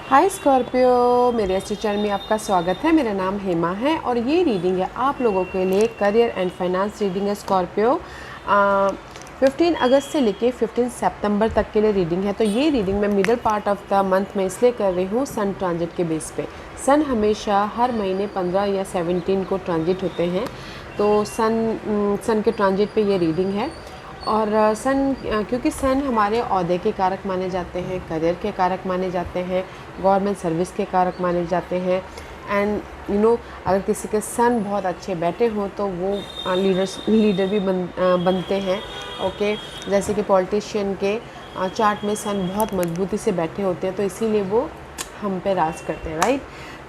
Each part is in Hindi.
हाय स्कॉर्पियो, मेरे इस चैनल में आपका स्वागत है। मेरा नाम हेमा है और ये रीडिंग है आप लोगों के लिए करियर एंड फाइनेंस रीडिंग है स्कॉर्पियो। 15 अगस्त से लेके 15 सितंबर तक के लिए रीडिंग है। तो ये रीडिंग मैं middle part of the month में इसलिए कर रही हूँ सन ट्रांजिट के बेस पे। सन हमेशा हर महीने 15 या 17 को ट्रांजिट होते हैं, तो सन के ट्रांजिट पे ये रीडिंग है। और क्योंकि सन हमारे ओहदे के कारक माने जाते हैं, करियर के कारक माने जाते हैं, गवर्नमेंट सर्विस के कारक माने जाते हैं। एंड अगर किसी के सन बहुत अच्छे बैठे हों तो वो लीडर भी बनते हैं। ओके, जैसे कि पॉलिटिशियन के चार्ट में सन बहुत मजबूती से बैठे होते हैं, तो इसीलिए वो हम पे राज करते हैं, राइट।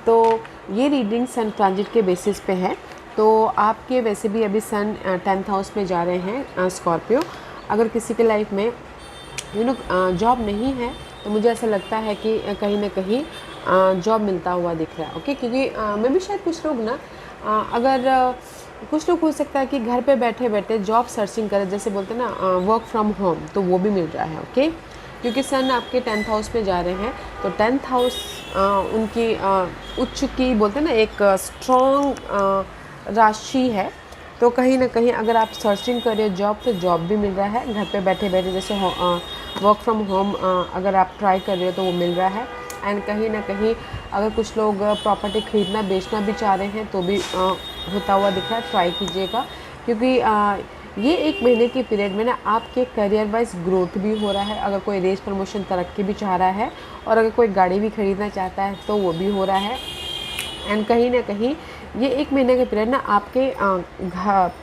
तो ये रीडिंग सन ट्रांजिट के बेसिस पे है। तो आपके वैसे भी अभी सन 10th हाउस में जा रहे हैं स्कॉर्पियो। अगर किसी के लाइफ में जॉब नहीं है तो मुझे ऐसा लगता है कि कहीं ना कहीं जॉब मिलता हुआ दिख रहा है। ओके, क्योंकि मैं भी शायद कुछ लोग ना कुछ लोग हो सकता है कि घर पे बैठे बैठे जॉब सर्चिंग करें, जैसे बोलते हैं ना वर्क फ्रॉम होम, तो वो भी मिल रहा है। ओके, क्योंकि सन आपके 10th हाउस में जा रहे हैं, तो 10th हाउस उनकी उच्च की बोलते हैं ना एक स्ट्रॉन्ग राशि है। तो कहीं ना कहीं अगर आप सर्चिंग करें जॉब, तो जॉब भी मिल रहा है घर पे बैठे बैठे। जैसे वर्क फ्रॉम होम अगर आप ट्राई कर रहे हो तो वो मिल रहा है। एंड कहीं ना कहीं अगर कुछ लोग प्रॉपर्टी ख़रीदना बेचना भी चाह रहे हैं तो भी होता हुआ दिख रहा है। ट्राई कीजिएगा, क्योंकि ये एक महीने के पीरियड में ना आपके करियर वाइज ग्रोथ भी हो रहा है। अगर कोई रेस प्रमोशन तरक्की भी चाह रहा है और अगर कोई गाड़ी भी ख़रीदना चाहता है तो वो भी हो रहा है। एंड कहीं ना कहीं ये एक महीने के पीरियड ना आपके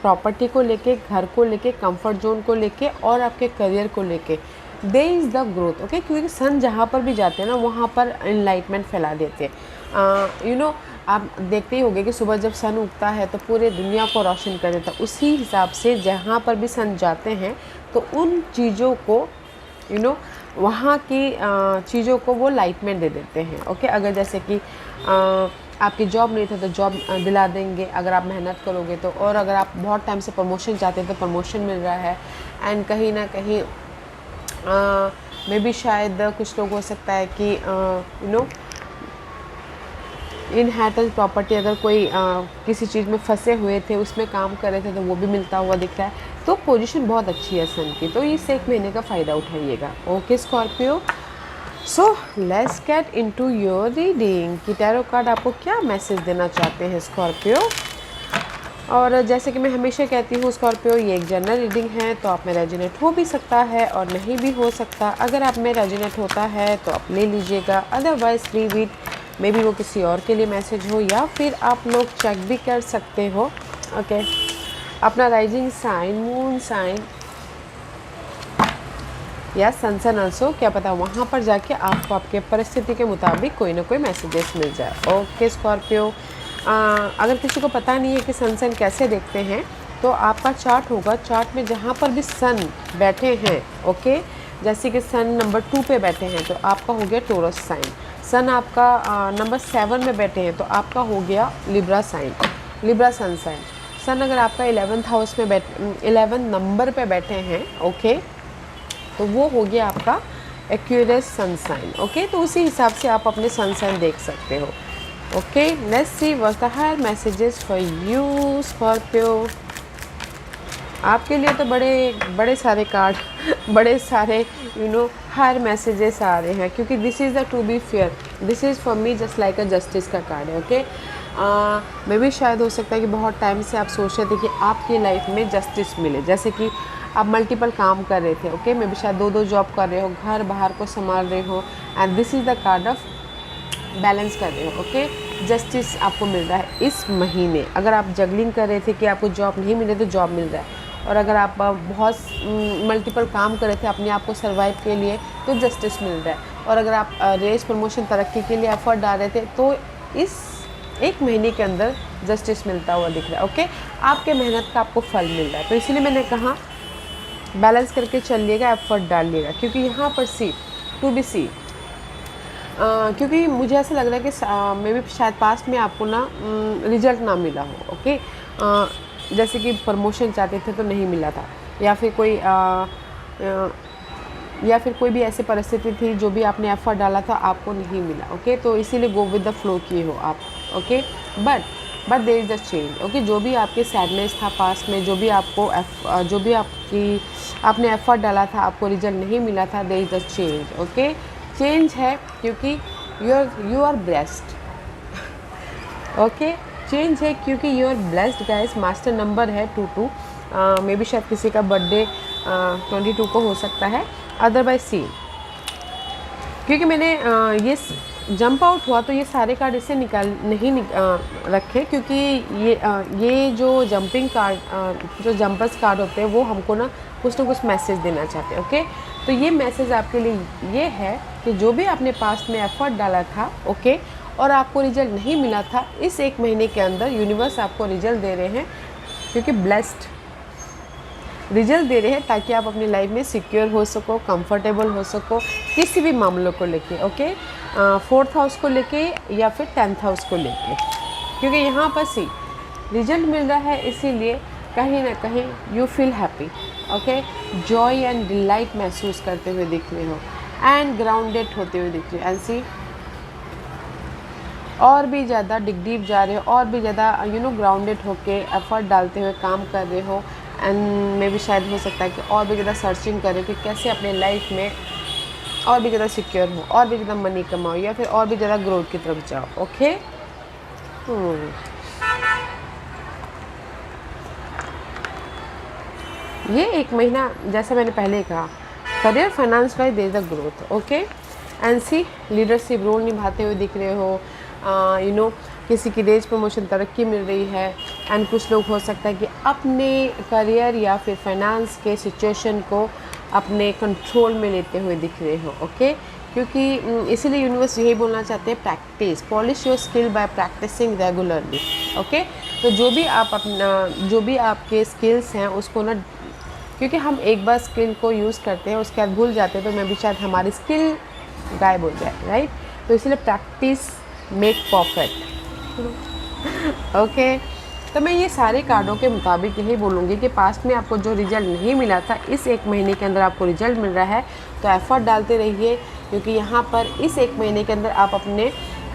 प्रॉपर्टी को लेके, घर को लेके, कंफर्ट जोन को लेके और आपके करियर को लेके दे इज़ द ग्रोथ। ओके, क्योंकि सन जहाँ पर भी जाते हैं ना वहाँ पर एनलाइटमेंट फैला देते हैं। आप देखते ही होंगे कि सुबह जब सन उगता है तो पूरे दुनिया को रोशन कर देता है। उसी हिसाब से जहाँ पर भी सन जाते हैं तो उन चीज़ों को वहाँ की चीज़ों को वो लाइटमेंट दे देते हैं। ओके, अगर जैसे कि आपकी जॉब नहीं था तो जॉब दिला देंगे अगर आप मेहनत करोगे तो। और अगर आप बहुत टाइम से प्रमोशन चाहते हैं तो प्रमोशन मिल रहा है। एंड कहीं ना कहीं मे भी शायद कुछ लोग हो सकता है कि इनहेरिटेंस प्रॉपर्टी, अगर कोई किसी चीज़ में फंसे हुए थे उसमें काम कर रहे थे तो वो भी मिलता हुआ दिख रहा है। तो पोजीशन बहुत अच्छी है सन की, तो इस एक महीने का फ़ायदा उठाइएगा। Okay Scorpio, so let's get into your reading कि टैरो कार्ड आपको क्या मैसेज देना चाहते हैं स्कॉर्पियो। और जैसे कि मैं हमेशा कहती हूँ स्कॉर्पियो, ये एक जनरल रीडिंग है, तो आप में रेजोनेट हो भी सकता है और नहीं भी हो सकता। अगर आप में रेजोनेट होता है तो आप ले लीजिएगा, otherwise leave it. May be वो किसी और के लिए मैसेज हो, या फिर आप लोग चेक भी कर सकते हो। ओके, अपना राइजिंग साइन, मून साइन या सन ऑल्सो, क्या पता वहाँ पर जाके आपको आपके परिस्थिति के मुताबिक कोई ना कोई मैसेजेस मिल जाए। ओके स्कॉर्पियो, अगर किसी को पता नहीं है कि सन कैसे देखते हैं तो आपका चार्ट होगा, चार्ट में जहाँ पर भी सन बैठे हैं, ओके, जैसे कि सन नंबर 2 पे बैठे हैं तो आपका हो गया टोरस साइन। सन आपका नंबर 7 में बैठे हैं तो आपका हो गया Libra sign, Libra sun sign. Sun अगर आपका 11th हाउस में 11 नंबर पे बैठे हैं, ओके, तो वो हो गया आपका एक्यूरियस सन साइन। ओके, तो उसी हिसाब से आप अपने सन साइन देख सकते हो। Okay, let's see what the higher messages for you Scorpio. आपके लिए तो बड़े सारे कार्ड बड़े सारे हायर मैसेजेस आ रहे हैं, क्योंकि this is the to be fair, this is for me just like a justice का कार्ड है। ओके, मे भी शायद हो सकता है कि बहुत टाइम से आप सोच रहे थे कि आपकी लाइफ में जस्टिस मिले, जैसे कि आप मल्टीपल काम कर रहे थे। ओके, मे भी शायद 2 जॉब कर रहे हो, घर बाहर को संभाल रहे हो, and this is the card of balance कर रहे हो। ओके, जस्टिस आपको मिल रहा है इस महीने। अगर आप जगलिंग कर रहे थे कि आपको जॉब नहीं मिले तो जॉब मिल रहा है, और अगर आप बहुत मल्टीपल काम कर रहे थे अपने आप को सर्वाइव के लिए तो जस्टिस मिल रहा है, और अगर आप रेस प्रमोशन तरक्की के लिए एफर्ट डाल रहे थे तो इस एक महीने के अंदर जस्टिस मिलता हुआ दिख रहा है। ओके, आपके मेहनत का आपको फल मिल रहा है, तो इसलिए मैंने कहा बैलेंस करके चलिएगा, एफर्ट डालिएगा, क्योंकि यहाँ पर सी टू बी सी, क्योंकि मुझे ऐसा लग रहा है कि मे भी शायद पास्ट में आपको ना रिजल्ट ना मिला हो। ओके, जैसे कि प्रमोशन चाहते थे तो नहीं मिला था, या फिर कोई या फिर कोई भी ऐसी परिस्थिति थी जो भी आपने एफर्ट डाला था आपको नहीं मिला, ओके, तो इसीलिए गो विद द फ्लो किए हो आप, okay. But there is a change, okay. जो भी आपके सैडनेस था पास्ट में, जो भी आपने एफर्ट डाला था, आपको रिजल्ट नहीं मिला था, there is a change, okay. Change है क्योंकि you are blessed, okay. Change है क्योंकि you are blessed guys. Master number है 22, मे बी शायद किसी का बर्थडे 22 को हो सकता है, अदरवाइज सी, क्योंकि मैंने ये जंप आउट हुआ तो ये सारे कार्ड इससे रखे, क्योंकि ये जो जंपिंग कार्ड जो जंपर्स कार्ड होते हैं वो हमको ना कुछ मैसेज देना चाहते हैं, ओके। तो ये मैसेज आपके लिए ये है कि जो भी आपने पास्ट में एफर्ट डाला था, ओके, और आपको रिजल्ट नहीं मिला था, इस 1 महीने के अंदर यूनिवर्स आपको रिजल्ट दे रहे हैं, क्योंकि ब्लेस्ड रिजल्ट दे रहे हैं ताकि आप अपनी लाइफ में सिक्योर हो सको, कंफर्टेबल हो सको किसी भी मामलों को लेके, ओके। 4th हाउस को लेके या फिर 10th हाउस को लेके, क्योंकि यहाँ पर सी रिजल्ट मिल रहा है, इसीलिए कहीं ना कहीं you feel happy, okay. Joy and delight महसूस करते हुए दिख रहे हो एंड ग्राउंडेड होते हुए दिख रहे हो, एंड सी और भी ज़्यादा डिग डीप जा रहे हो, और भी ज़्यादा ग्राउंडेड होके एफर्ट डालते हुए काम कर रहे हो, एंड मे भी शायद हो सकता है कि और भी ज़्यादा सर्चिंग करें कि कैसे अपने लाइफ में और भी ज़्यादा सिक्योर हो, और भी ज़्यादा मनी कमाओ, या फिर और भी ज़्यादा ग्रोथ की तरफ जाओ, ओके। ये 1 महीना जैसा मैंने पहले कहा, career finance wise there is the growth, okay. And see leadership role निभाते हुए दिख रहे हो, किसी की रेज प्रमोशन तरक्की मिल रही है, एंड कुछ लोग हो सकता है कि अपने करियर या फिर फाइनेंस के सिचुएशन को अपने कंट्रोल में लेते हुए दिख रहे हो, ओके। क्योंकि इसीलिए यूनिवर्स यही बोलना चाहते हैं, practice, polish your skill by practicing regularly, okay. तो जो भी आपके स्किल्स हैं उसको ना, क्योंकि हम एक बार स्किल को यूज़ करते हैं उसके बाद भूल जाते हैं, तो मैं भी शायद हमारी स्किल गायब हो जाए, राइट। तो इसलिए प्रैक्टिस मेक परफेक्ट, ओके। तो मैं ये सारे कार्डों के मुताबिक यही बोलूँगी कि पास्ट में आपको जो रिजल्ट नहीं मिला था, इस 1 महीने के अंदर आपको रिजल्ट मिल रहा है, तो एफर्ट डालते रहिए, क्योंकि यहाँ पर इस 1 महीने के अंदर आप अपने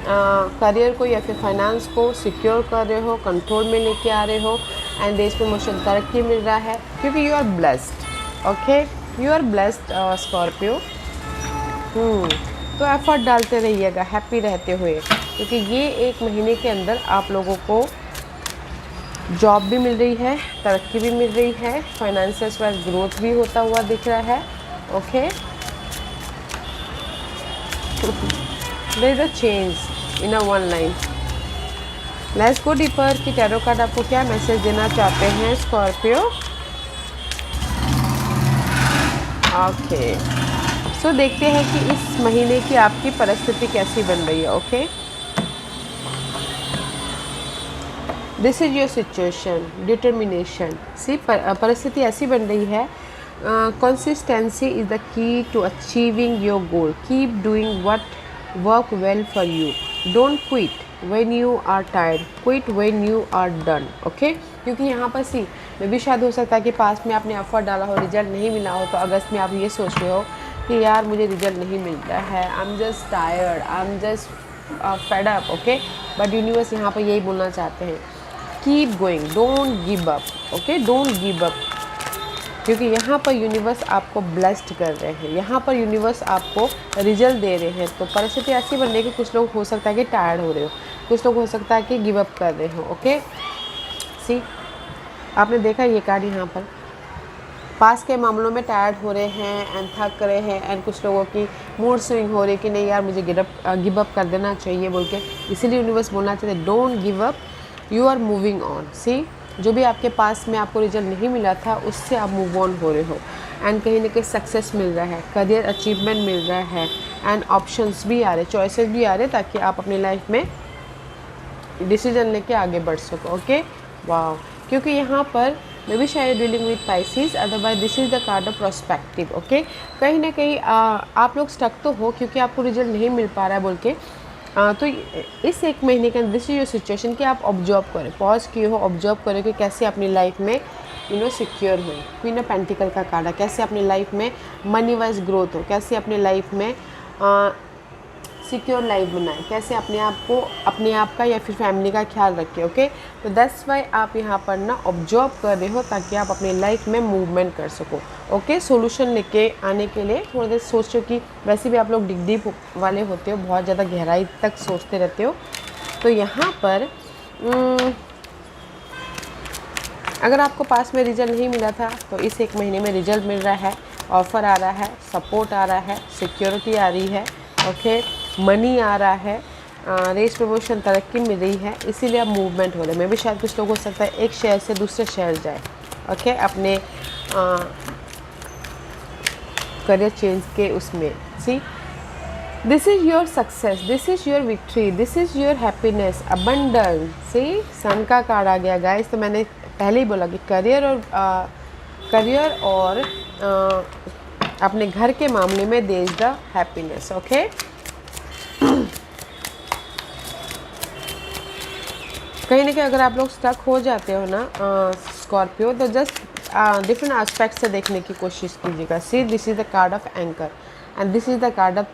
करियर को या फिर फाइनेंस को सिक्योर कर रहे हो, कंट्रोल में लेके आ रहे हो, एंड देश प्रमोशन तरक्की मिल रहा है, क्योंकि you are blessed, okay. You are blessed Scorpio. तो एफर्ट डालते रहिएगा हैप्पी रहते हुए, क्योंकि ये 1 महीने के अंदर आप लोगों को जॉब भी मिल रही है, तरक्की भी मिल रही है, फाइनेंशियल वाइज ग्रोथ भी होता हुआ दिख रहा है, okay. There is a change in a one line. Let's go deeper कि टैरो कार्ड आपको क्या मैसेज देना चाहते हैं स्कॉर्पियो, ओके। सो देखते हैं कि इस महीने की आपकी परिस्थिति कैसी बन रही है, okay. This is your situation, determination. See परिस्थिति ऐसी बन रही है, consistency is the key to achieving your goal, keep doing what work well for you, don't quit when you are tired, quit when you are done, okay। क्योंकि यहाँ पर सी में भी शायद हो सकता है कि पास्ट में आपने एफर्ट डाला हो, रिजल्ट नहीं मिला हो, तो अगस्त में आप ये सोच रहे हो कि यार मुझे रिजल्ट नहीं मिल रहा है, I am just tired, I am just fed up, okay. But universe यहाँ पर यही बोलना चाहते हैं, keep going, don't give up, okay, don't give up, क्योंकि यहाँ पर यूनिवर्स आपको ब्लेस्ड कर रहे हैं, यहाँ पर यूनिवर्स आपको रिजल्ट दे रहे हैं। तो परिस्थिति ऐसी बन रही है कि कुछ लोग हो सकता है कि टायर्ड हो रहे हो, कुछ लोग हो सकता है कि गिव अप कर रहे हो, ओके। सी आपने देखा ये कार्ड यहाँ पर पास के मामलों में टायर्ड हो रहे हैं एंड थक रहे हैं, एंड कुछ लोगों की मूड स्विंग हो रही है कि नहीं यार मुझे गिव अप कर देना चाहिए बोल के, इसीलिए यूनिवर्स बोलना चाहते don't give up, you are moving on. See जो भी आपके पास में आपको रिजल्ट नहीं मिला था उससे आप मूव ऑन हो रहे हो, एंड कहीं ना कहीं सक्सेस मिल रहा है, करियर अचीवमेंट मिल रहा है, एंड ऑप्शंस भी आ रहे, चॉइसेस भी आ रहे, ताकि आप अपनी लाइफ में डिसीजन लेके आगे बढ़ सको, ओके। वाह, क्योंकि यहाँ पर मे बी शायद dealing with Pisces, otherwise this is the card of prospective, okay. कहीं ना कहीं आप लोग स्टक तो हो क्योंकि आपको रिजल्ट नहीं मिल पा रहा है बोल के, तो इस 1 महीने के अंदर दिस इज योर सिचुएशन कि आप ऑब्जर्व करें, पॉज किए हो, ऑब्जर्व करें कि कैसे अपनी लाइफ में सिक्योर हुए। क्वीन ऑफ पेंटिकल का कार्ड है, कैसे अपनी लाइफ में मनी वाइज ग्रोथ हो, कैसे अपनी लाइफ में सिक्योर लाइफ बनाए, कैसे अपने आप का या फिर फैमिली का ख्याल रखें। ओके, तो दैट्स वाई आप यहाँ पर ना ऑब्जर्व कर रहे हो ताकि आप अपनी लाइफ में मूवमेंट कर सको। ओके, सॉल्यूशन लेके आने के लिए थोड़ा देर सोचो कि वैसे भी आप लोग डीप वाले होते हो, बहुत ज़्यादा गहराई तक सोचते रहते हो। तो यहाँ पर अगर आपको पास में रिजल्ट नहीं मिला था तो इस 1 महीने में रिजल्ट मिल रहा है, ऑफ़र आ रहा है, सपोर्ट आ रहा है, सिक्योरिटी आ रही है। ओके, मनी आ रहा है, रेस प्रमोशन तरक्की मिल रही है, इसीलिए अब मूवमेंट हो रहा है। मैं भी शायद कुछ लोग हो सकता है एक शहर से दूसरे शहर जाए। ओके, अपने करियर चेंज के उसमें see this is your success, this is your victory, this is your happiness, abundance. See sun का कार्ड आ गया गाइस। तो मैंने पहले ही बोला कि करियर और अपने घर के मामले में दे इज़ द हैप्पीनेस। ओके, कहीं ना कहीं अगर आप लोग स्टक हो जाते हो ना स्कॉर्पियो, तो जस्ट डिफरेंट एस्पेक्ट से देखने की कोशिश कीजिएगा। सी this is the card of anchor and this is the card of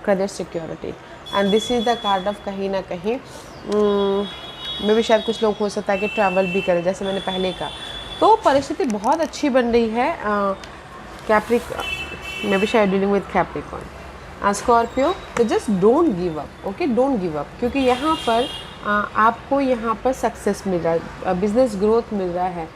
career security and this is the card of कहीं ना कहीं में भी शायद कुछ लोग हो सकता है कि ट्रैवल भी करें, जैसे मैंने पहले कहा। तो परिस्थिति बहुत अच्छी बन रही है में भी शायद डीलिंग विद कैप्रिकॉर्न स्कॉर्पियो। तो just don't give up. Okay, don't give up, क्योंकि यहाँ पर आपको यहाँ पर सक्सेस मिल रहा है, बिजनेस ग्रोथ मिल रहा है,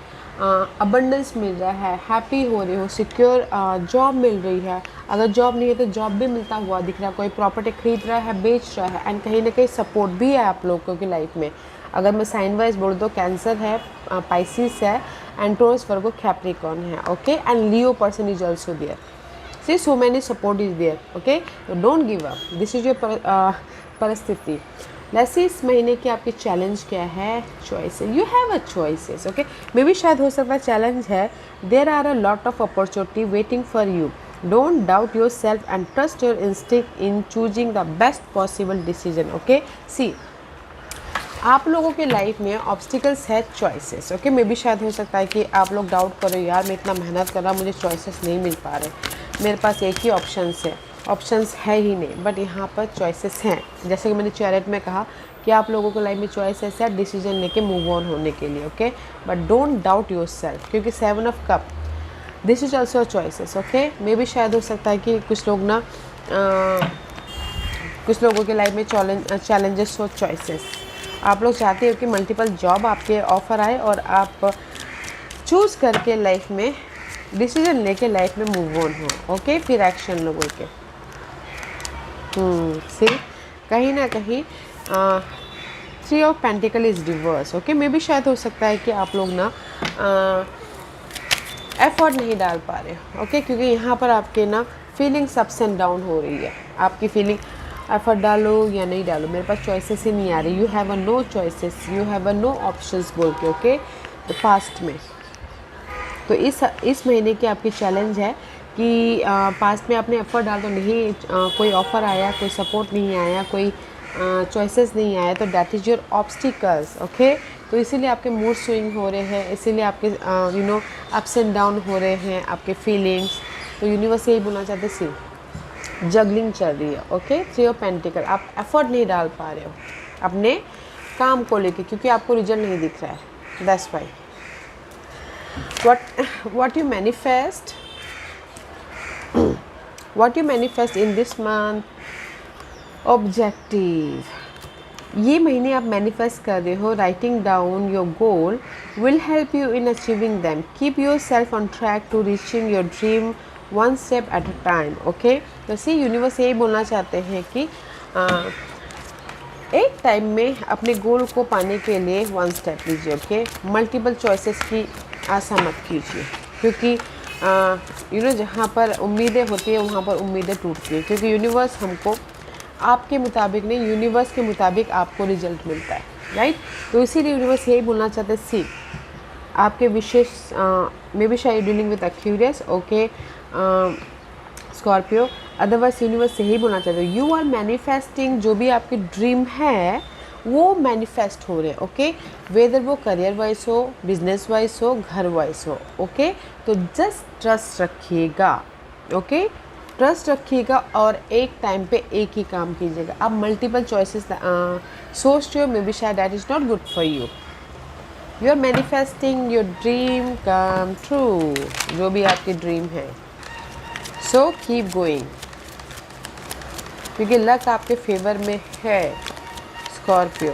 अबंडेंस मिल रहा है, हैप्पी हो रहे हो, सिक्योर जॉब मिल रही है। अगर जॉब नहीं है तो जॉब भी मिलता हुआ दिख रहा है, कोई प्रॉपर्टी खरीद रहा है, बेच रहा है, एंड कहीं ना कहीं सपोर्ट भी है आप लोगों की लाइफ में। अगर मैं साइन वाइज बोल दो, कैंसर है, पाइसिस है, एंड टॉरस वर्गो कैप्रिकॉर्न है। Okay, and Leo person is also there. See so many support is there. Okay, don't give up, this is your परिस्थिति। वैसे इस महीने की आपकी चैलेंज क्या है? Choices, you have a choices. Okay, मे भी शायद हो सकता है चैलेंज है, there are a lot of opportunity waiting for you. Don't doubt yourself and trust your instinct in choosing the best possible decision. Okay, see आप लोगों के लाइफ में ऑब्स्टिकल्स है चॉइसेस। ओके, मे भी शायद हो सकता है कि आप लोग डाउट करो, यार मैं इतना मेहनत कर रहा, मुझे चॉइसेस नहीं मिल पा रहे, मेरे पास एक ही ऑप्शंस है, ऑप्शंस है ही नहीं। बट यहाँ पर चॉइसेस हैं, जैसे कि मैंने चैरेट में कहा कि आप लोगों को लाइफ में चॉइसेस है डिसीजन लेके मूव ऑन होने के लिए। Okay, but don't doubt yourself, क्योंकि 7 of cup this is also choices. Okay, मे भी शायद हो सकता है कि कुछ लोग ना कुछ लोगों के लाइफ में चैलेंजेस हो, चॉइसेस। आप लोग चाहते हो कि मल्टीपल जॉब आपके ऑफर आए और आप चूज़ करके लाइफ में डिसीजन लेके लाइफ में मूव ऑन हो। ओके, फिर एक्शन लो बोल के। सी कहीं ना कहीं 3 of pentacle is reverse. Okay, मे भी शायद हो सकता है कि आप लोग ना एफर्ट नहीं डाल पा रहे हो। ओके, क्योंकि यहाँ पर आपके ना फीलिंग्स अप्स एंड डाउन हो रही है। आपकी फीलिंग एफर्ट डालो या नहीं डालो, मेरे पास चॉइसेस ही नहीं आ रही, you have a no choices, you have a no options बोल के। ओके, तो पास्ट में तो इस महीने की आपकी चैलेंज है कि पास्ट में आपने एफर्ट डाल तो नहीं, कोई ऑफ़र आया, कोई सपोर्ट नहीं आया, कोई चॉइसेस नहीं आया, तो that is your obstacles. Okay, तो इसीलिए आपके मूड स्विंग हो रहे हैं, इसीलिए आपके अप्स एंड डाउन हो रहे हैं आपके फीलिंग्स। तो यूनिवर्स यही बोलना चाहते, सी जगलिंग चल रही है। ओके, 3 ऑफ पेंटिकल, आप एफर्ट नहीं डाल पा रहे हो अपने काम को लेके, क्योंकि आपको रिजल्ट नहीं दिख रहा है। That's why what you manifest in this month, objective. ये महीने आप मैनिफेस्ट कर रहे हो, writing down your goal will help you in achieving them. Keep your self on track to reaching your dream one step at a time. Okay, जैसे यूनिवर्स यही बोलना चाहते हैं कि एक टाइम में अपने गोल को पाने के लिए 1 स्टेप लीजिए। ओके, मल्टीपल चॉइसेस की आशा मत कीजिए, क्योंकि जहाँ पर उम्मीदें होती है वहाँ पर उम्मीदें टूटती हैं, क्योंकि यूनिवर्स हमको आपके मुताबिक नहीं, यूनिवर्स के मुताबिक आपको रिजल्ट मिलता है, राइट। तो इसीलिए यूनिवर्स यही बोलना चाहते हैं, सी आपके विशेष मे बी शायद dealing with Aquarius. Okay Scorpio, otherwise universe यही बोलना चाहते हो, यू आर मैनिफेस्टिंग जो भी आपकी ड्रीम है वो मैनिफेस्ट हो रहे हैं। ओके, वेदर वो करियर वाइज हो, बिजनेस वाइज हो, घर वाइज हो। ओके, तो जस्ट ट्रस्ट रखिएगा। ओके, ट्रस्ट रखिएगा और एक टाइम पे एक ही काम कीजिएगा। आप मल्टीपल चॉइसेस सोचते हो, मे बी शायद that is not good for you. You are manifesting your dream come true, जो भी आपकी ड्रीम है। सो कीप गोइंग, क्योंकि लक आपके फेवर में है Scorpio.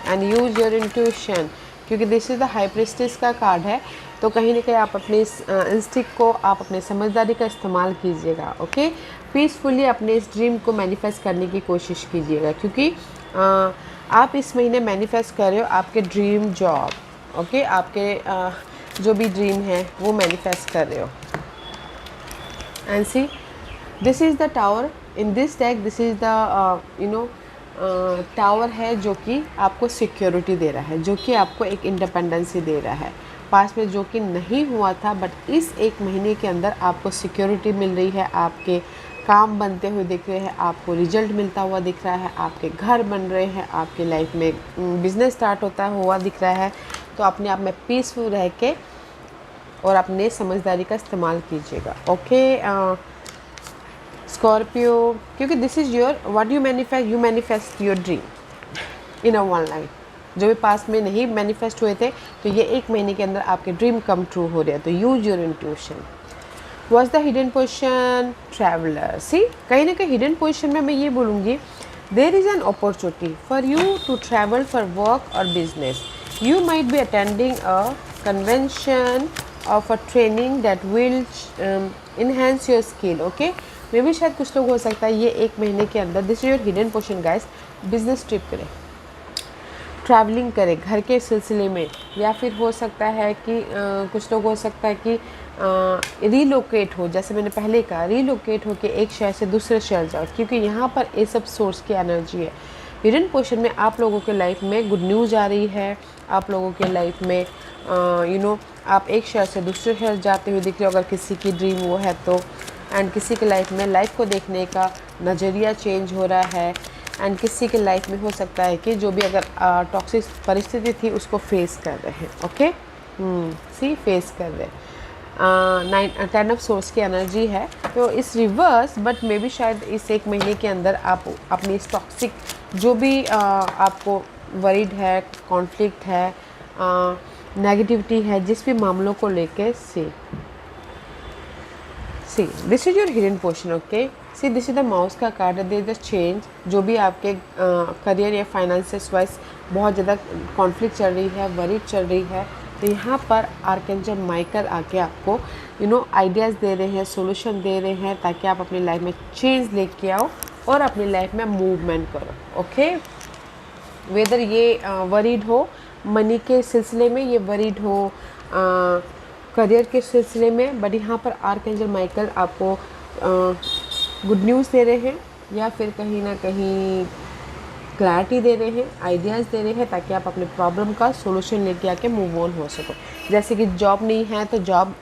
And use your intuition, क्योंकि this is the high priestess का कार्ड है, तो कहीं ना कहीं आप अपने इंस्टिंक्ट को, आप अपने समझदारी का इस्तेमाल कीजिएगा। ओके, पीसफुली अपने इस ड्रीम को मैनिफेस्ट करने की कोशिश कीजिएगा, क्योंकि आप इस महीने मैनिफेस्ट कर रहे हो आपके ड्रीम जॉब। ओके, आपके जो भी ड्रीम है वो मैनिफेस्ट कर रहे हो। And see, this is the tower in this deck, this is the tower है जो कि आपको सिक्योरिटी दे रहा है, जो कि आपको एक इंडिपेंडेंसी दे रहा है। पास में जो कि नहीं हुआ था, बट इस एक महीने के अंदर आपको सिक्योरिटी मिल रही है, आपके काम बनते हुए दिख रहे हैं, आपको रिजल्ट मिलता हुआ दिख रहा है, आपके घर बन रहे हैं, आपके लाइफ में बिजनेस स्टार्ट होता हुआ दिख रहा है। तो अपने आप में पीसफुल रह के और अपने समझदारी का इस्तेमाल कीजिएगा। ओके स्कॉर्पियो, क्योंकि this is your what you manifest your dream in a one life. जो भी पास में नहीं मैनिफेस्ट हुए थे, तो ये एक महीने के अंदर आपके ड्रीम कम ट्रू हो रहे हैं। तो use your intuition. Was the hidden position traveller. See, कहीं ना कहीं हिडन पोजिशन में मैं ये बोलूँगी, there is an opportunity for you to travel for work और business. You might be attending a convention of a training that will enhance your skill. Okay, मे भी शायद कुछ लोग हो सकता है ये एक महीने के अंदर, this is your hidden portion guys, business trip करें, ट्रैवलिंग करें घर के सिलसिले में, या फिर हो सकता है कि कुछ लोग हो सकता है कि रीलोकेट हो, जैसे मैंने पहले कहा, रीलोकेट हो के एक शहर से दूसरे शहर जाओ, क्योंकि यहाँ पर ये सब सोर्स की एनर्जी है। हिडन पोर्शन में आप लोगों के लाइफ में गुड न्यूज़ आ रही है, आप लोगों के लाइफ में आप एक शहर से दूसरे शहर जाते हुए दिख रहे हो, अगर किसी की ड्रीम वो है तो। एंड किसी के लाइफ में लाइफ को देखने का नज़रिया चेंज हो रहा है। एंड किसी के लाइफ में हो सकता है कि जो भी अगर टॉक्सिक परिस्थिति थी उसको फेस कर रहे हैं। ओके, सी फेस कर रहे हैं। 10 ऑफ सोर्स की एनर्जी है, तो इस रिवर्स, बट मे बी शायद इस एक महीने के अंदर आप अपनी इस टॉक्सिक जो भी आपको वरीड है, कॉन्फ्लिक्ट है, नेगेटिविटी है, जिस भी मामलों को लेके see this is your hidden portion. Okay, see this is the mouse का card, there is a change. जो भी आपके करियर या फाइनेंसेस वाइज बहुत ज़्यादा कॉन्फ्लिक्ट चल रही है, वरीड चल रही है, तो यहाँ पर आर्कएंजल माइकल आके आपको आइडियाज़ दे रहे हैं, सोल्यूशन दे रहे हैं, ताकि आप अपनी लाइफ में चेंज लेके आओ और अपनी लाइफ में मूवमेंट करो। ओके, वेदर ये वरीड हो मनी के सिलसिले में, ये वरीड हो करियर के सिलसिले में, बट यहाँ पर आर्कएंजल माइकल आपको गुड न्यूज़ दे रहे हैं, या फिर कहीं ना कहीं क्लैरिटी दे रहे हैं, आइडियाज़ दे रहे हैं, ताकि आप अपने प्रॉब्लम का सोल्यूशन लेके आके मूव ऑन हो सको। जैसे कि जॉब नहीं है तो जॉब,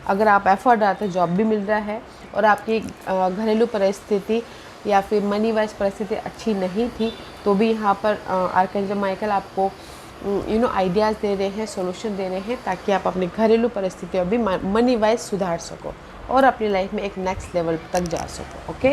अगर आप एफर्ट डालते जॉब भी मिल रहा है, और आपकी घरेलू परिस्थिति या फिर मनी वाइज परिस्थिति अच्छी नहीं थी, तो भी यहाँ पर आर्कएंजल माइकल आपको आइडियाज़ दे रहे हैं, सोल्यूशन दे रहे हैं, ताकि आप अपने घरेलू परिस्थितियों भी मनी वाइज सुधार सको और अपनी लाइफ में एक नेक्स्ट लेवल तक जा सको। Okay,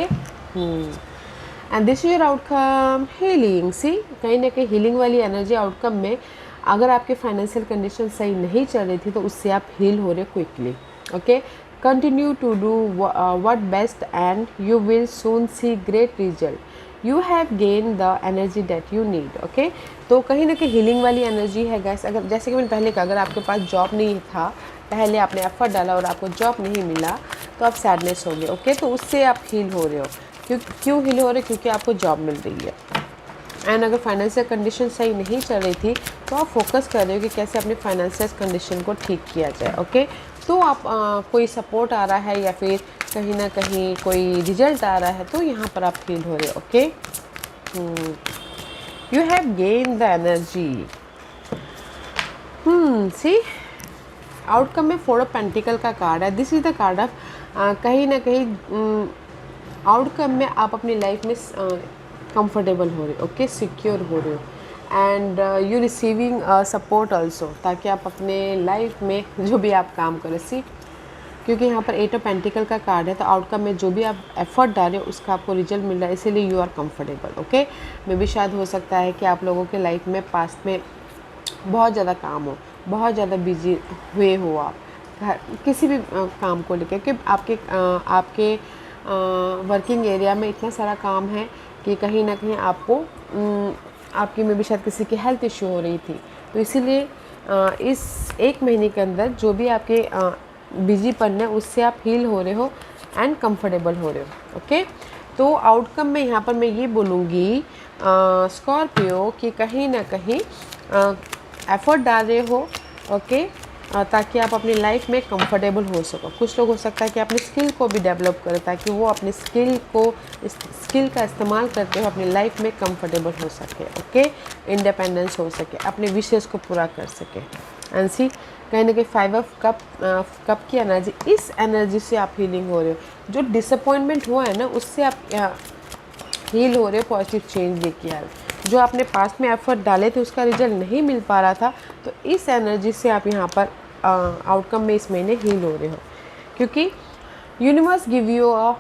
and this is your outcome healing. See, कहीं ना कहीं हीलिंग वाली एनर्जी आउटकम में, अगर आपके फाइनेंशियल कंडीशन सही नहीं चल रही थी तो उससे आप हील हो रहे quickly. Okay, continue to do what best and you will soon see great result. You have gain the energy that you need. Okay, तो कहीं ना कहीं हीलिंग वाली एनर्जी है गैस। अगर जैसे कि मैंने पहले कहा, अगर आपके पास जॉब नहीं था, पहले आपने एफर्ट डाला और आपको जॉब नहीं मिला, तो आप सैडनेस हो गए। ओके, तो उससे आप हील हो रहे हो। क्यों हील हो रहे हो? क्योंकि आपको जॉब मिल रही है। एंड अगर फाइनेंशियल कंडीशन सही नहीं चल रही थी, तो आप फोकस कर रहे हो कि कैसे अपनी फाइनेंशियल कंडीशन को ठीक किया जाए। ओके, तो आप कोई सपोर्ट आ रहा है या फिर कहीं ना कहीं कोई रिजल्ट आ रहा है, तो यहाँ पर आप फील हो रहे हो। Okay, you have gain the energy. See, outcome में 4 ऑफ पेंटिकल का कार्ड है। This is the card of कहीं ना कहीं आउटकम में आप अपनी लाइफ में कंफर्टेबल हो रहे हो। ओके, सिक्योर हो रहे हो। And you receiving support also, ताकि आप अपने लाइफ में जो भी आप काम करें, सी क्योंकि यहाँ पर 8 ऑफ पेंटिकल का कार्ड है, तो आउटकम में जो भी आप एफर्ट डालें उसका आपको रिजल्ट मिल रहा है, इसीलिए यू आर कंफर्टेबल। ओके, मे भी शायद हो सकता है कि आप लोगों के लाइफ में पास्ट में बहुत ज़्यादा काम हो, बहुत ज़्यादा बिजी हुए हो आप घर किसी भी काम को लेकर, कि आपके वर्किंग एरिया में इतना सारा काम है कि कहीं ना कहीं आपको आपकी में भी शायद किसी की हेल्थ इश्यू हो रही थी, तो इसीलिए इस एक महीने के अंदर जो भी आपके बिजीपन है उससे आप हील हो रहे हो एंड कंफर्टेबल हो रहे हो। ओके, तो आउटकम में यहाँ पर मैं ये बोलूँगी स्कॉर्पियो कि कहीं ना कहीं एफर्ट डाल रहे हो, ओके, ताकि आप अपनी लाइफ में कंफर्टेबल हो सको। कुछ लोग हो सकता है कि अपने स्किल को भी डेवलप करें ताकि वो अपने स्किल का इस्तेमाल करते हुए अपनी लाइफ में कंफर्टेबल हो सके, ओके, इंडिपेंडेंस हो सके, अपने विशेष को पूरा कर सके। एंड सी कहीं ना कहीं 5 ऑफ कप की एनर्जी, इस एनर्जी से आप हीलिंग हो रहे हो। जो डिसअपॉइंटमेंट हुआ है ना उससे आप हील हो रहे हो, पॉजिटिव चेंज लेके आ रहे हो। जो आपने पास्ट में एफर्ट डाले थे उसका रिजल्ट नहीं मिल पा रहा था, तो इस एनर्जी से आप यहाँ पर आउटकम में इस महीने हील हो रहे हो, क्योंकि universe give you a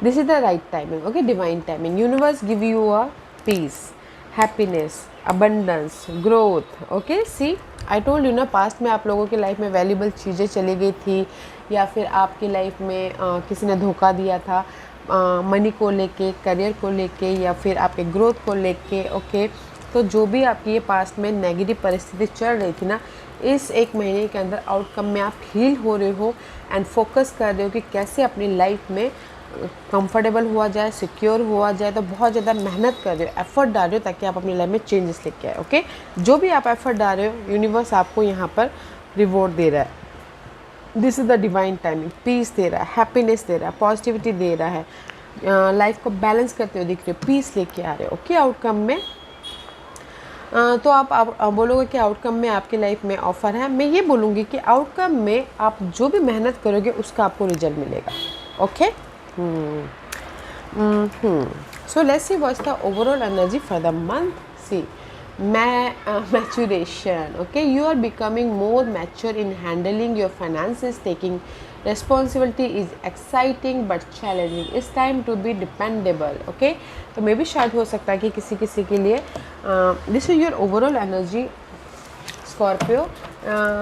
this is the right timing, okay, divine timing. Universe give you a peace, happiness, abundance, growth. Okay, see I told you ना, पास्ट में आप लोगों की लाइफ में वैल्यूबल चीज़ें चली गई थी, या फिर आपकी लाइफ में किसी ने धोखा दिया था मनी को लेके, करियर को लेके, या फिर आपके ग्रोथ को लेके। ओके, तो जो भी आपकी ये पास्ट में नेगेटिव परिस्थिति चल रही थी ना, इस एक महीने के अंदर आउटकम में आप हील हो रहे हो एंड फोकस कर रहे हो कि कैसे अपनी लाइफ में कंफर्टेबल हुआ जाए, सिक्योर हुआ जाए। तो बहुत ज़्यादा मेहनत कर रहे हो, एफर्ट डाल रहे हो ताकि आप अपनी लाइफ में चेंजेस लेके आए। ओके, जो भी आप एफर्ट डाल रहे हो यूनिवर्स आपको यहाँ पर रिवॉर्ड दे रहा है। This is the divine timing, peace दे रहा है, हैप्पीनेस दे रहा है, पॉजिटिविटी दे रहा है, लाइफ को बैलेंस करते हुए दिख रहे हो, पीस लेके आ रहे हो। ओके, आउटकम में तो आप बोलोगे कि आउटकम में आपकी लाइफ में ऑफ़र है। मैं ये बोलूँगी कि आउटकम में आप जो भी मेहनत करोगे उसका आपको रिजल्ट मिलेगा। Okay, so let's see what's the overall energy for the month. See maturation. Okay, you are becoming more mature in handling your finances. Taking responsibility is exciting but challenging. It's time to be dependable. Okay, तो मे भी शायद हो सकता है कि किसी के लिए this is your overall energy Scorpio.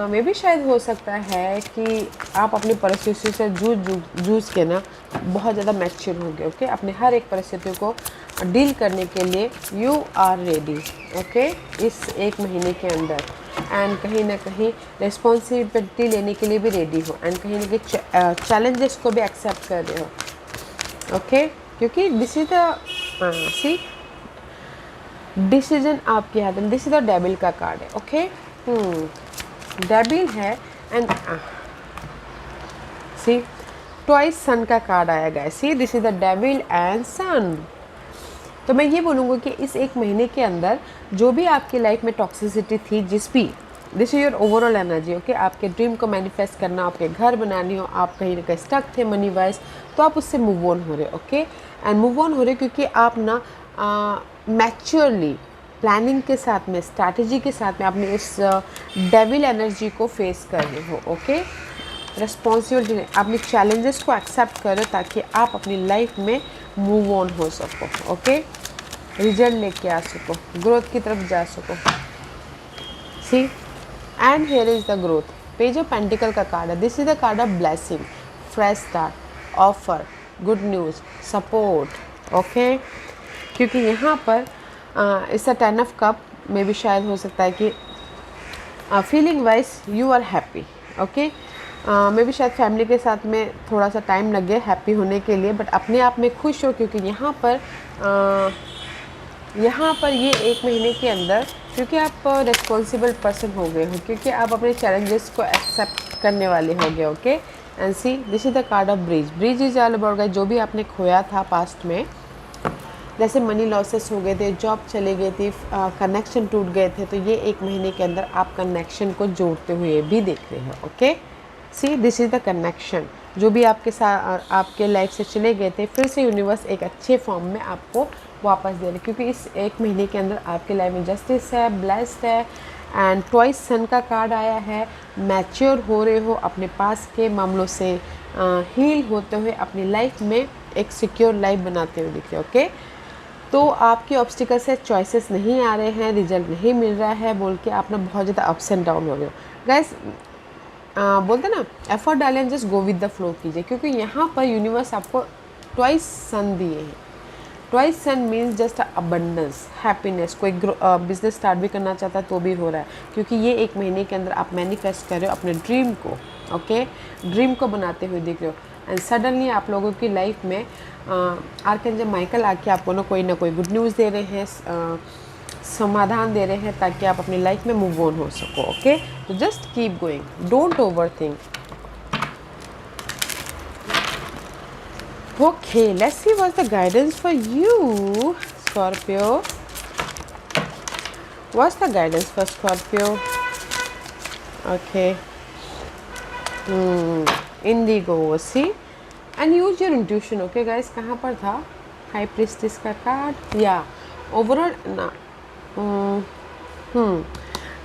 मे भी शायद हो सकता है कि आप अपनी परिस्थिति से जूझ के ना बहुत ज़्यादा मैच्योर हो गए। ओके, अपने हर एक परिस्थिति को डील करने के लिए यू आर रेडी। ओके, इस एक महीने के अंदर एंड कहीं ना कहीं रिस्पॉन्सिबिलिटी लेने के लिए भी रेडी हो एंड कहीं ना कहीं चैलेंजेस को भी एक्सेप्ट कर रहे हो। ओके, क्योंकि this is the see decision आपके हाथ में। दिस इज द डेविल का कार्ड है। ओके, डेविल है एंड सी ट्वाइस सन का कार्ड आया गया। See this is the devil and sun. तो मैं ये बोलूँगा कि इस एक महीने के अंदर जो भी आपकी लाइफ में टॉक्सिसिटी थी, this is your overall energy. Okay, आपके ड्रीम को मैनिफेस्ट करना, आपके घर बनानी हो, आप कहीं ना कहीं स्टक थे मनी वाइज, तो आप उससे मूव ऑन हो रहे हो। ओके, एंड मूव ऑन हो रहे क्योंकि आप ना मैच्योरली प्लानिंग के साथ में, स्ट्रैटेजी के साथ में अपनी इस डेविल एनर्जी को फेस कर रहे हो। ओके, रिस्पॉन्सिबिलिटी, अपनी चैलेंजेस को एक्सेप्ट करो ताकि आप अपनी लाइफ में मूव ऑन हो सको। ओके, रिजल्ट लेके आ सको, ग्रोथ की तरफ जा सको। See and here is the growth. Page of pentacle का कार्ड है। This is the card of blessing, fresh start, offer, good news, support. Okay, क्योंकि यहाँ पर इस 10 ऑफ कप में भी शायद हो सकता है कि feeling wise you are happy. Okay, मैं भी शायद फैमिली के साथ में थोड़ा सा टाइम लगे हैप्पी होने के लिए, बट अपने आप में खुश हो क्योंकि यहाँ पर ये एक महीने के अंदर क्योंकि आप रिस्पॉन्सिबल पर्सन हो गए हो, क्योंकि आप अपने चैलेंजेस को एक्सेप्ट करने वाले हो गए। Okay, and see this is the card of bridge. Bridge is all about जो भी आपने खोया था पास्ट में, जैसे मनी लॉसेस हो गए थे, जॉब चले गए थी, कनेक्शन टूट गए थे, तो ये एक महीने के अंदर आप कनेक्शन को जोड़ते हुए भी देख रहे हो। Okay, see this is the connection जो भी आपके साथ आपके लाइफ से चले गए थे, फिर से यूनिवर्स एक अच्छे फॉर्म में आपको वापस दे रहे, क्योंकि इस एक महीने के अंदर आपके लाइफ में जस्टिस है, ब्लेस्ड है एंड ट्वाइस सन का कार्ड आया है। मैच्योर हो रहे हो, अपने पास के मामलों से हील होते हुए अपनी लाइफ में एक सिक्योर लाइफ बनाते हुए दिखे। ओके, तो आपके ऑब्स्टिकल से चॉइसेस नहीं आ रहे हैं, रिजल्ट नहीं मिल रहा है बोल के आप ना बहुत ज़्यादा अप्स एंड डाउन हो रहे हो। गाइस बोलते ना, एफर्ट डालें, just go with the flow कीजिए, क्योंकि यहाँ पर यूनिवर्स आपको ट्वाइस सन दिए हैं। ट्वाइस सन मीन्स जस्ट अबंडेंस, हैप्पीनेस। कोई बिजनेस स्टार्ट भी करना चाहता है तो भी हो रहा है, क्योंकि ये एक महीने के अंदर आप मैनिफेस्ट कर रहे हो अपने ड्रीम को। ओके, ड्रीम को बनाते हुए दिख रहे हो एंड सडनली आप लोगों की लाइफ में आर्कएंजल माइकल आके आपको ना कोई गुड न्यूज़ दे रहे हैं, समाधान दे रहे हैं, ताकि आप अपनी लाइफ में मूव ऑन हो सको। ओके, तो just keep going, don't over think. Okay, let's see what's the guidance for you, Scorpio. What's the guidance for Scorpio? Okay. Indigo, see? And use your intuition, okay guys? कहाँ पर था? High Priestess का कार्ड या ओवरऑल ना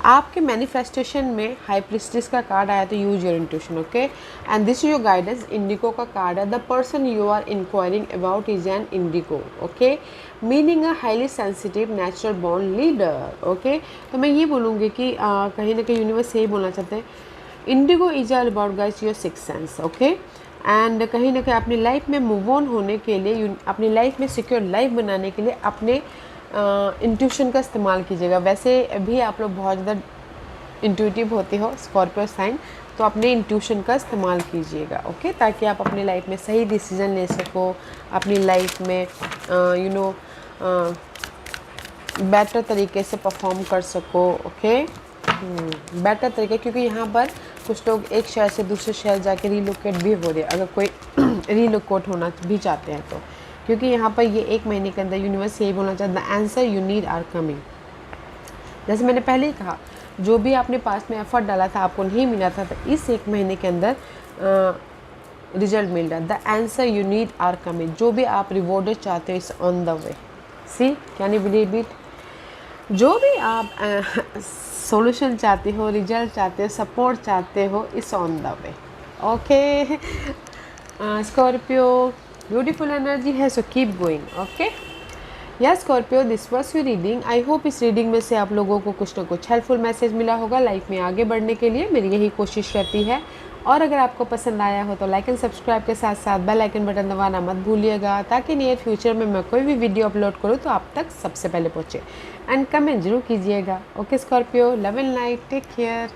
आपके मैनिफेस्टेशन में हाई प्रिस्टेस का कार्ड आया, तो use your intuition. Okay, and this is your guidance. Indigo का कार्ड है, the person you are inquiring about is an indigo. Okay, meaning a highly sensitive natural born leader. Okay, तो मैं ये बोलूँगी कि कहीं ना कहीं यूनिवर्स यही बोलना चाहते हैं, Indigo is all about guys your six sense. Okay, and कहीं ना कहीं अपनी लाइफ में मूव ऑन होने के लिए, अपनी लाइफ में सिक्योर लाइफ बनाने के लिए अपने इंट्यूशन का इस्तेमाल कीजिएगा। वैसे भी आप लोग बहुत ज़्यादा इंट्यूटिव होते हो स्कॉर्पियो साइन, तो अपने इंट्यूशन का इस्तेमाल कीजिएगा। ओके, ताकि आप अपनी लाइफ में सही डिसीजन ले सको, अपनी लाइफ में बेटर तरीके से परफॉर्म कर सको। ओके, बेटर तरीके, क्योंकि यहाँ पर कुछ लोग एक शहर से दूसरे शहर जाके रीलोकेट भी हो रहे हैं, अगर कोई रीलोकेट होना भी चाहते हैं तो, क्योंकि यहाँ पर ये एक महीने के अंदर यूनिवर्स यही बोलना चाहता है, the answer you need are coming. जैसे मैंने पहले ही कहा, जो भी आपने पास में एफर्ट डाला था आपको नहीं मिला था, तो इस एक महीने के अंदर रिजल्ट मिल रहा है। The answer you need are coming. जो भी आप रिवॉर्डेड चाहते हो, it's on the way. See, can you believe it? जो भी आप सॉल्यूशन चाहते हो, रिजल्ट चाहते हो, सपोर्ट चाहते हो, it's on the way. Okay Scorpio, beautiful energy है, सो कीप गोइंग। ओके, या Scorpio, this was your reading. I hope इस रीडिंग में से आप लोगों को कुछ ना कुछ हेल्पफुल मैसेज मिला होगा लाइफ में आगे बढ़ने के लिए। मेरी यही कोशिश रहती है। और अगर आपको पसंद आया हो तो लाइक एंड सब्सक्राइब के साथ साथ बेल आइकन बटन दबाना मत भूलिएगा, ताकि नियर फ्यूचर में मैं कोई भी वीडियो अपलोड करूँ तो आप तक सबसे पहले पहुँचे। एंड कमेंट जरूर कीजिएगा। Okay Scorpio, love and light, take care.